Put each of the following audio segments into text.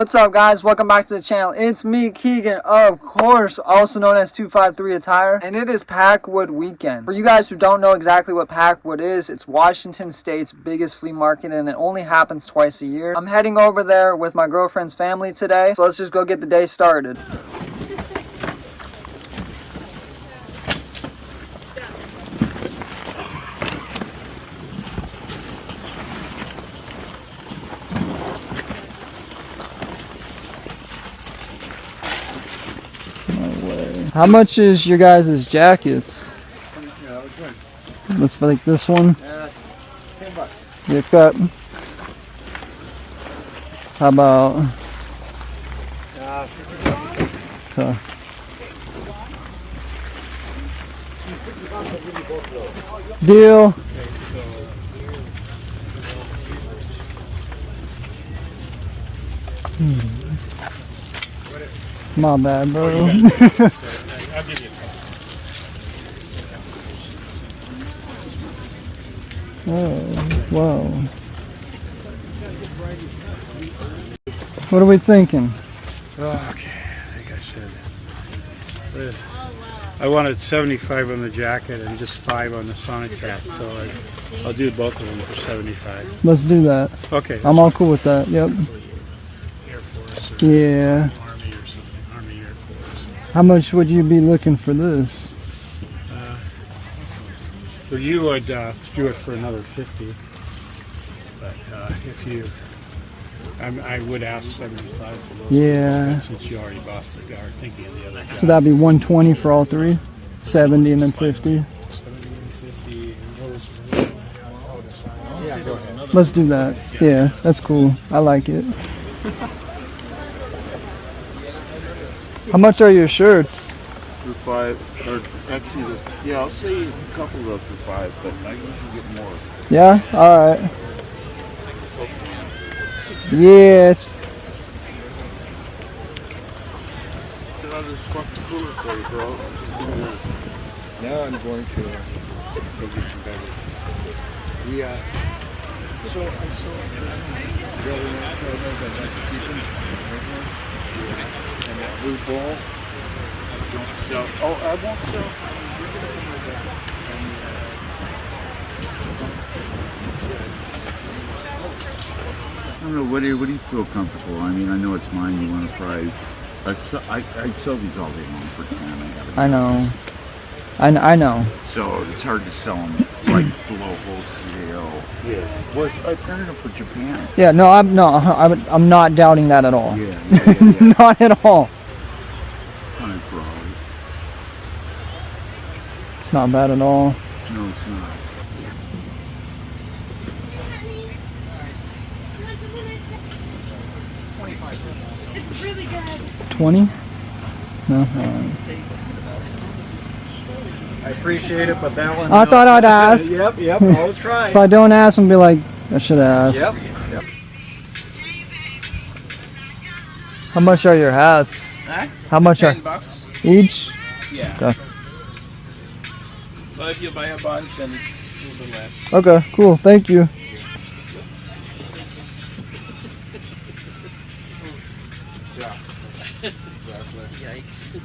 What's up, guys? Welcome back to the channel. It's me, Kegan, of course, also known as 253 Attire, and it is Packwood weekend. For you guys who don't know exactly what Packwood is, it's Washington State's biggest flea market, and it only happens twice a year. I'm heading over there with my girlfriend's family today, so let's just go get the day started. How much is your guys' jackets? Yeah, good. Let's like this one. $10. Your cut. How about? 50. Okay. Deal. My bad, bro. I'll give you Oh, wow. What are we thinking? okay, I think I said. I wanted 75 on the jacket and just 5 on the Sonic hat, so I'll do both of them for 75. Let's do that. Okay. I'm all cool with that. Yep. Air Force or Yeah. Army or something. Army Air Force. How much would you be looking for this? For you, I'd do it for another 50. But if you, I would ask 75 for those. Yeah. Since you already bought the guy, thinking of the other guy. So that'd be 120 for all three? 70 and then 50? 70 and 50. Yeah, go ahead. Let's do that. Yeah, that's cool. I like it. How much are your shirts? For 5, or actually, yeah, I'll say a couple of those for 5, but I usually get more. Yeah? Alright. Yes. I'll just fuck the cooler for you, bro. Now I'm going to go get some better. Yeah. So I saw really nice photos. I'd like to keep them. And that blue ball. Don't sell. Oh, I won't sell. I don't know. What do you feel comfortable? I mean, I know it's mine. You want to try. I sell these all day long for 10. I know. I know. So it's hard to sell them like below wholesale. Yeah. Well, I printed them for Japan. Yeah, no, I'm not doubting that at all. Yeah. Not at all. It's not bad at all. No, it's not. It's really good. 20? No. I appreciate it, but that one. I thought I'd ask. Yep. Always try. If I don't ask, I'll be like, I should have asked. Yep. How much are your hats? Huh? How much are $10 each? Yeah. Okay. But if you buy a bunch, then it's a little bit less. Okay, cool. Thank you. Yikes.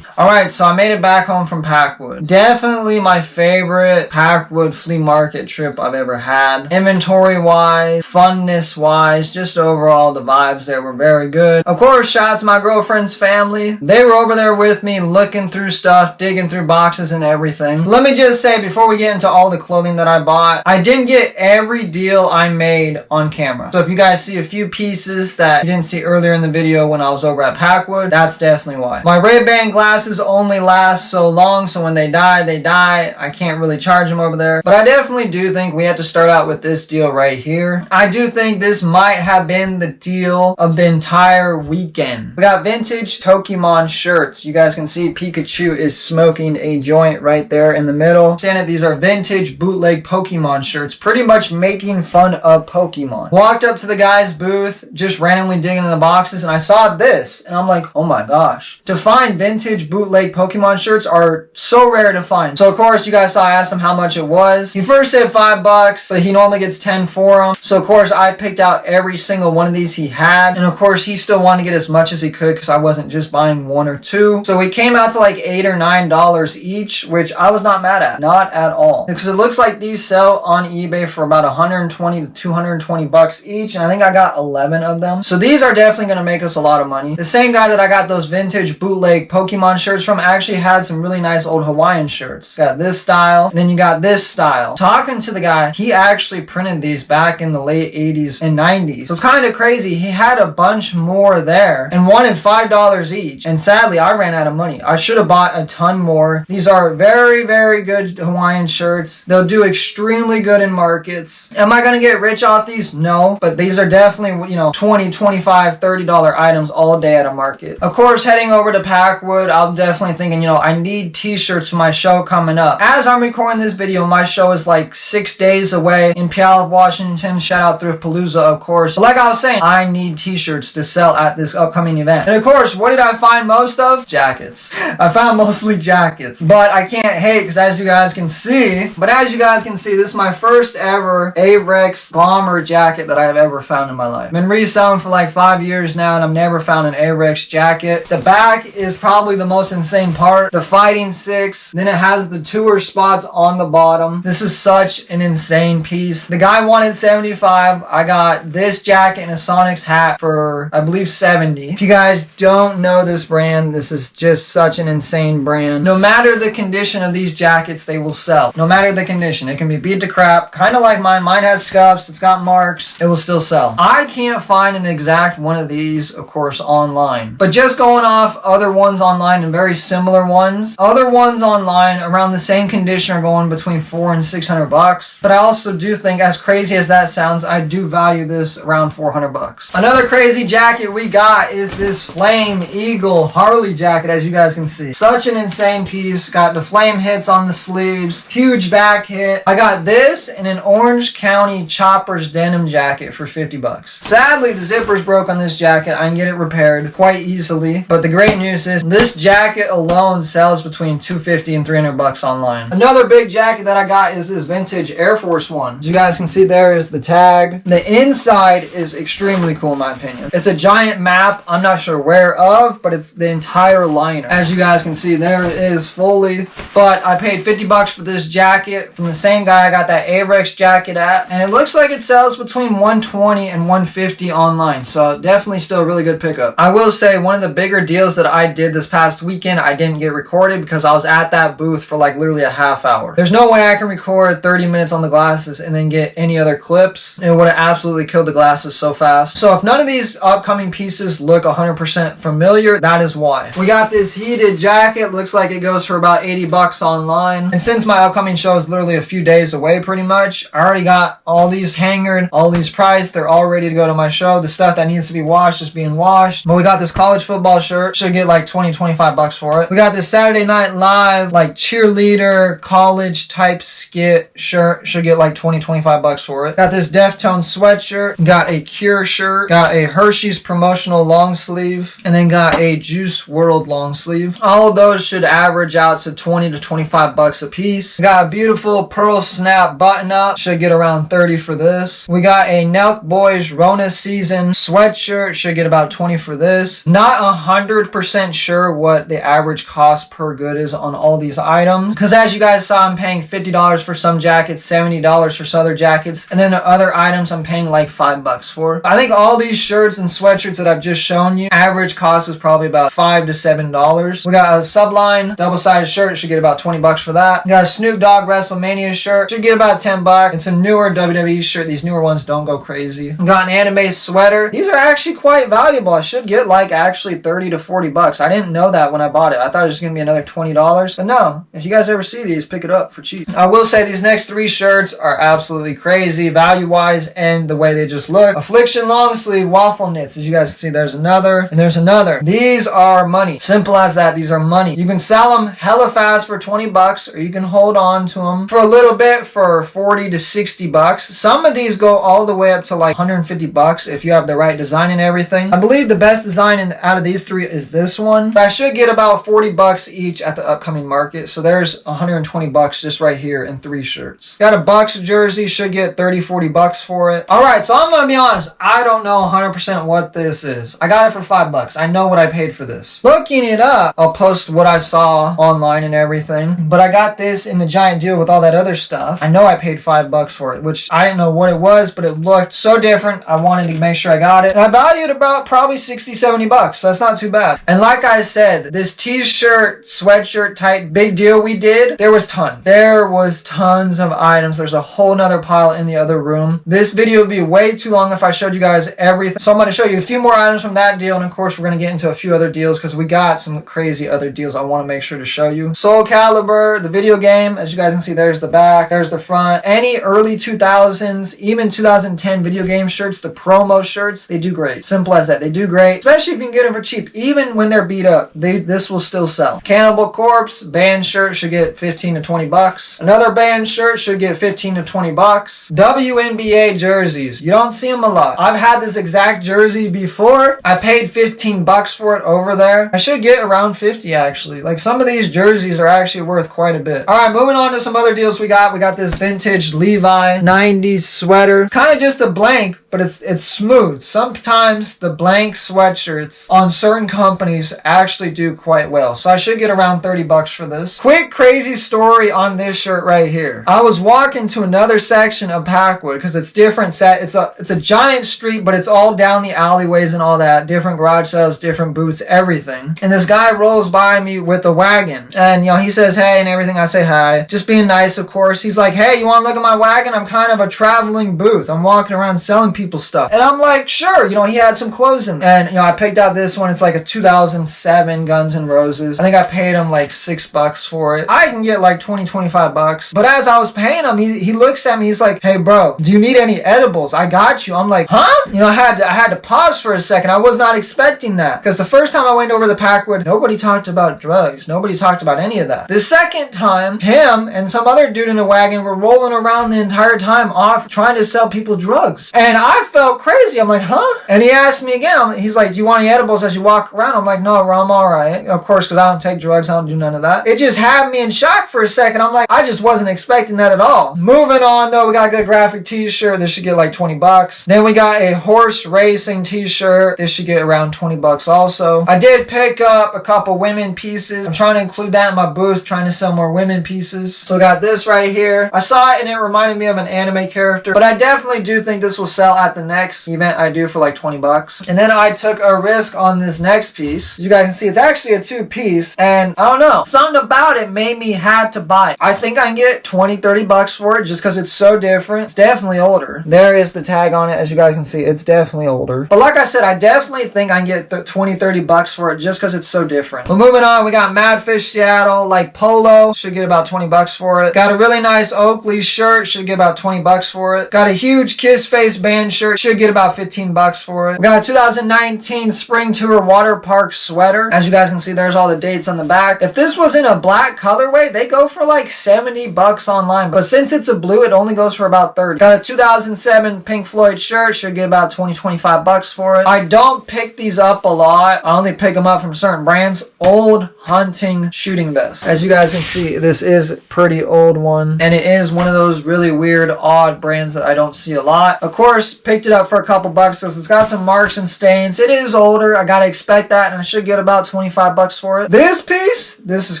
Alright, so I made it back home from Packwood. Definitely my favorite Packwood flea market trip I've ever had. Inventory-wise, funness-wise, just overall the vibes there were very good. Of course, shout out to my girlfriend's family. They were over there with me looking through stuff, digging through boxes and everything. Let me just say, before we get into all the clothing that I bought, I didn't get every deal I made on camera. So if you guys see a few pieces that you didn't see earlier in the video when I was over at Packwood, that's definitely why. My Ray-Ban glasses only last so long, so when they die, they die. I can't really charge them over there. But I definitely do think we have to start out with this deal right here. I do think this might have been the deal of the entire weekend. We got vintage Pokemon shirts. You guys can see Pikachu is smoking a joint right there in the middle. Saying these are vintage bootleg Pokemon shirts, pretty much making fun of Pokemon. Walked up to the guy's booth, just randomly digging in the boxes, and I saw this, and I'm like, oh my gosh. To find vintage bootleg Pokemon shirts are so rare to find. So of course, you guys saw I asked him how much it was. He first said $5, but he normally gets 10 for them. So of course, I picked out every single one of these he had. And of course, he still wanted to get as much as he could because I wasn't just buying one or two. So it came out to like $8 or $9 each, which I was not mad at. Not at all. Because it looks like these sell on eBay for about 120 to 220 bucks each. And I think I got 11 of them. So these are definitely going to make us a lot of money. The same guy that I got those vintage bootleg Pokemon shirts from actually had some really nice old Hawaiian shirts. Got this style, and then you got this style. Talking to the guy, he actually printed these back in the late 80s and 90s. So it's kind of crazy. He had a bunch more there and wanted $5 each. And sadly, I ran out of money. I should have bought a ton more. These are very, very good Hawaiian shirts. They'll do extremely good in markets. Am I going to get rich off these? No, but these are definitely, you know, $20, $25, $30 items all day at a market. Of course, heading over to Packwood, I'm definitely thinking, you know, I need t-shirts for my show coming up. As I'm recording this video, my show is like 6 days away in Puyallup, Washington. Shout out Thriftpalooza, of course. But like I was saying, I need t-shirts to sell at this upcoming event. And of course, what did I find most of? Jackets. I found mostly jackets. But I can't hate because as you guys can see, this is my first ever Avrex bomber jacket that I've ever found in my life. Been reselling for like 5 years now and I've never found an Avrex jacket. The back is probably the most insane part. The Fighting 6. Then it has the tour spots on the bottom. This is such an insane piece. The guy wanted 75. I got this jacket and a Sonics hat for, I believe, 70. If you guys don't know this brand, this is just such an insane brand. No matter the condition of these jackets, they will sell. No matter the condition. It can be beat to crap. Kind of like mine. Mine has scuffs. It's got marks. It will still sell. I can't find an exact one of these, of course, online. But just going off other ones online and very similar ones, other ones online around the same condition are going between $400 and $600. But I also do think, as crazy as that sounds, I do value this around $400. Another crazy jacket we got is this Flame Eagle Harley jacket, as you guys can see. Such an insane piece. Got the flame hits on the sleeves. Huge back hit. I got this and an Orange County Choppers denim jacket for $50. Sadly, the zipper's broke on this jacket. I can get it repaired quite easily. But the great news is this jacket alone sells between $250 and $300 online. Another big jacket that I got is this vintage Air Force One. As you guys can see, there is the tag. The inside is extremely cool in my opinion. It's a giant map. I'm not sure where of, but it's the entire liner. As you guys can see, there it is fully. But I paid $50 for this jacket from the same guy I got that Avrex jacket at. And it looks like it sells between $120 and $150 online. So definitely still a really good pickup. I will say one of the bigger deals that I did this past weekend, I didn't get recorded because I was at that booth for like literally a half hour. There's no way I can record 30 minutes on the glasses and then get any other clips. It would have absolutely killed the glasses so fast. So if none of these upcoming pieces look 100% familiar, that is why. We got this heated jacket. Looks like it goes for about $80 online. And since my upcoming show is literally a few days away pretty much, I already got all these hangered, all these priced. They're all ready to go to my show. The stuff that needs to be washed is being washed. But we got this college football shirt. Should get like $20, $25 for it. We got this Saturday Night Live like cheerleader college type skit shirt. Should get like $20, $25 for it. Got this Deftones sweatshirt. Got a Cure shirt. Got a Hershey's promotional long sleeve. And then got a Juice WRLD long sleeve. All of those should average out to $20 to $25 a piece. Got a beautiful pearl snap button up. Should get around $30 for this. We got a Nelk Boys Rona season sweatshirt. Should get about $20 for this. Not 100% sure what the average cost per good is on all these items. Because as you guys saw, I'm paying $50 for some jackets, $70 for some other jackets. And then the other items I'm paying like $5 for. I think all these shirts and sweatshirts that I've just shown you, average cost is probably about $5 to $7. We got a Subline double-sided shirt. Should get about $20 for that. We got a Snoop Dogg WrestleMania shirt. Should get about $10. It's a newer WWE shirt. These newer ones don't go crazy. We got an anime sweater. These are actually quite valuable. I should get like actually $30 to $40. I didn't know that when I bought it. I thought it was going to be another $20. But no, if you guys ever see these, pick it up for cheap. I will say these next three shirts are absolutely crazy value-wise and the way they just look. Affliction long sleeve waffle knits. As you guys can see, there's another and there's another. These are money. Simple as that. These are money. You can sell them hella fast for $20 or you can hold on to them for a little bit for $40 to $60. Some of these go all the way up to like $150 if you have the right design and everything. I believe the best design out of these three is this one. But I should get get about 40 bucks each at the upcoming market. So there's 120 bucks just right here in 3 shirts. Got a Bucks jersey, should get 30-40 bucks for it. Alright, so I'm gonna be honest, I don't know 100% what this is. I got it for 5 bucks. I know what I paid for this. Looking it up, I'll post what I saw online and everything. But I got this in the giant deal with all that other stuff. I know I paid 5 bucks for it, which I didn't know what it was, but it looked so different. I wanted to make sure I got it. And I valued about probably 60-70 bucks. So that's not too bad. And like I said, this t-shirt, sweatshirt type big deal we did, there was tons. There was tons of items. There's a whole nother pile in the other room. This video would be way too long if I showed you guys everything. So I'm going to show you a few more items from that deal. And of course, we're going to get into a few other deals because we got some crazy other deals I want to make sure to show you. Soul Calibur, the video game, as you guys can see, there's the back, there's the front. Any early 2000s, even 2010 video game shirts, the promo shirts, they do great. Simple as that. They do great, especially if you can get them for cheap. Even when they're beat up, this will still sell. Cannibal Corpse, band shirt should get 15 to 20 bucks. Another band shirt should get 15 to 20 bucks. WNBA jerseys. You don't see them a lot. I've had this exact jersey before. I paid 15 bucks for it over there. I should get around 50 actually. Like some of these jerseys are actually worth quite a bit. Alright, moving on to some other deals we got. We got this vintage Levi 90s sweater. It's kind of just a blank, but it's smooth. Sometimes the blank sweatshirts on certain companies actually do quite well. So I should get around 30 bucks for this. Quick crazy story on this shirt right here. I was walking to another section of Packwood because it's different it's a giant street, but it's all down the alleyways and all that. Different garage sales, different booths, everything. And this guy rolls by me with a wagon. And he says hey and everything. I say hi. Just being nice, of course. He's like, hey, you want to look at my wagon? I'm kind of a traveling booth. I'm walking around selling people stuff. And I'm like, sure. He had some clothes in there. And I picked out this one. It's like a 2007 Guns N' Roses. I think I paid him like 6 bucks for it. I can get like 20-25 bucks. But as I was paying him, he looks at me. He's like, hey bro, do you need any edibles? I got you. I'm like, huh? I had to pause for a second. I was not expecting that. Because the first time I went over to Packwood, nobody talked about drugs. Nobody talked about any of that. The second time, him and some other dude in a wagon were rolling around the entire time off trying to sell people drugs. And I felt crazy. I'm like, huh? And he asked me again. He's like, do you want any edibles as you walk around? I'm like, no, bro, I'm alright. Of course, because I don't take drugs. I don't do none of that. It just had me in shock for a second. I'm like, I just wasn't expecting that at all. Moving on though, we got a good graphic t-shirt. This should get like 20 bucks. Then we got a horse racing t-shirt. This should get around 20 bucks also. I did pick up a couple women pieces. I'm trying to include that in my booth, trying to sell more women pieces. So I got this right here. I saw it and it reminded me of an anime character, but I definitely do think this will sell at the next event I do for like 20 bucks. And then I took a risk on this next piece. You guys can see it's actually a 2-piece, and I don't know, something about it made me have to buy it. I think I can get 20-30 bucks for it just because it's so different. It's definitely older. There is the tag on it. As you guys can see, it's definitely older. But like I said, I definitely think I can get 20-30 bucks for it just because it's so different. But moving on, we got Madfish Seattle, like polo, should get about 20 bucks for it. Got a really nice Oakley shirt, should get about 20 bucks for it. Got a huge Kiss Face band shirt, should get about 15 bucks for it. We got a 2019 Spring Tour Water Park sweater. As you guys can see, there's all the dates on the back. If this was in a black colorway, they go for like 70 bucks online. But since it's a blue, it only goes for about 30. Got a 2007 Pink Floyd shirt, should get about 20-25 bucks for it. I don't pick these up a lot. I only pick them up from certain brands. Old hunting shooting vest. As you guys can see, this is a pretty old one. And it is one of those really weird, odd brands that I don't see a lot. Of course, picked it up for a couple bucks because it's got some marks and stains. It is older. I gotta expect that, and I should get about 25 bucks for it. This piece, this is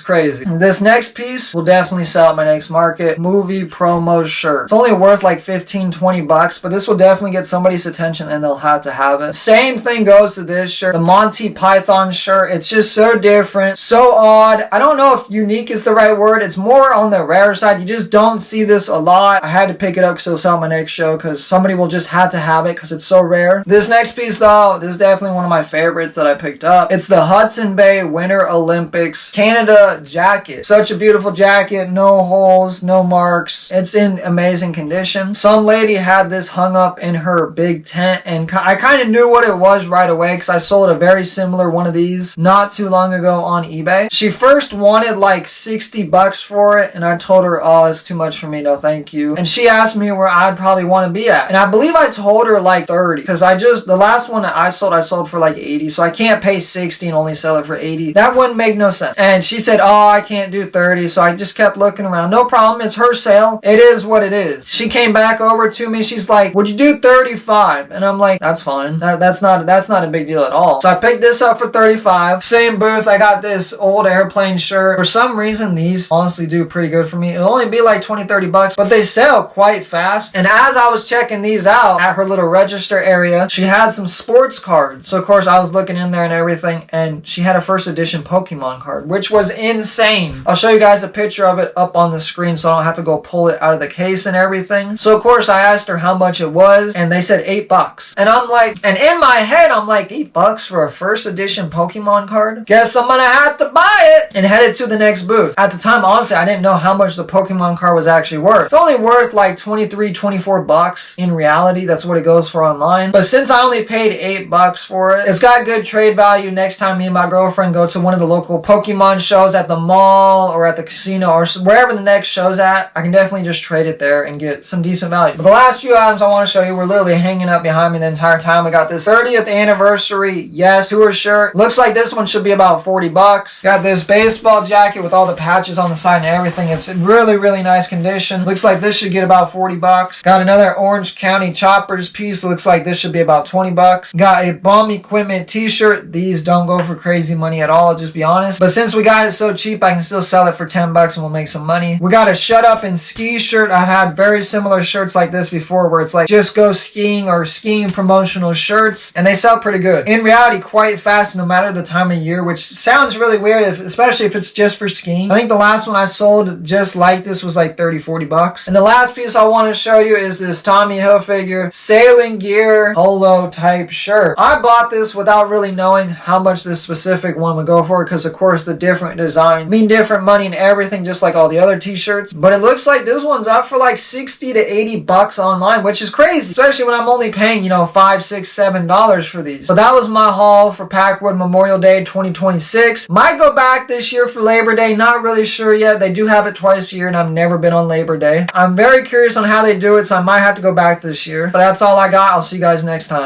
crazy. This next piece will definitely sell at my next market. Movie promo shirt. It's only worth like 15-20 bucks, but this will definitely get somebody's attention and they'll have to have it. Same thing goes to this shirt. The Monty Python shirt. It's just so different, so odd. I don't know if unique is the right word. It's more on the rare side. You just don't see this a lot. I had to pick it up because it'll sell at my next show because somebody will just have to have it because it's so rare. This next piece though, this is definitely one of my favorites that I picked up. It's the Hudson Bay Winter Olympics Canada jacket. Such a beautiful jacket. No holes, no marks. It's in amazing condition. Some lady had this hung up in her big tent, and I kind of knew what it was right away because I sold a very similar one of these not too long ago on eBay. She first wanted like 60 bucks for it, and I told her, oh, it's too much for me, no thank you. And she asked me where I'd probably want to be at, and I believe I told her like 30 because the last one that I sold for like 80, so I can't pay 60 and only sell it for 80. That wouldn't make no sense. And she said, oh, I can't do 30, so I just kept looking around. No problem, it's her sale. It is what it is. She came back over to me. She's like, would you do 35? And I'm like, that's fine. That's not a big deal at all. So I picked this up for 35. Same booth. I got this old airplane shirt. For some reason, these honestly do pretty good for me. It'll only be like 20-30 bucks, but they sell quite fast. And as I was checking these out at her little register area, she had some sports cards. So of course I was looking in there and everything, and she had a first edition Pokemon card, which was insane. I'll show you guys a picture of it up on the screen so I don't have to go pull it out of the case and everything. So of course I asked her how much it was, and they said $8. And I'm like, and in my head I'm like, $8 for a first edition Pokemon card? Guess I'm gonna have to buy it, and headed to the next booth. At the time, honestly, I didn't know how much the Pokemon card was actually worth. It's only worth like 23-24 bucks in reality. That's what it goes for online. But since I only paid $8 for it, it's got good trade value. Next time me and my girlfriend go to one of the local Pokemon shows at the mall or at the casino or wherever the next show's at, I can definitely just trade it there and get some decent value. But the last few items I want to show you were literally hanging up behind me the entire time. I got this 30th anniversary Yes Tour shirt. Looks like this one should be about 40 bucks. Got this baseball jacket with all the patches on the side and everything. It's in really, really nice condition. Looks like this should get about 40 bucks. Got another Orange County Choppers piece. Looks like this should be about 20 bucks. Got a Bomb Equipment t-shirt. These don't go for crazy money at all, I'll just be honest. But since we got it so cheap, I can still sell it for 10 bucks and we'll make some money. We got a Shut Up and Ski shirt. I've had very similar shirts like this before where it's like just go skiing or skiing promotional shirts, and they sell pretty good. In reality, quite fast no matter the time of year, which sounds really weird, especially if it's just for skiing. I think the last one I sold just like this was like 30-40 bucks. And the last piece I want to show you is this Tommy Hilfiger sailing gear polo type shirt. I bought this without really knowing how much this specific one would go for because of course the different design mean different money and everything, just like all the other t-shirts. But it looks like this one's up for like 60 to 80 bucks online, which is crazy, especially when I'm only paying, $5, $6, $7 for these. So that was my haul for Packwood Memorial Day 2026. Might go back this year for Labor Day, not really sure yet. They do have it twice a year and I've never been on Labor Day. I'm very curious on how they do it, so I might have to go back this year. But that's all I got. I'll see you guys next time.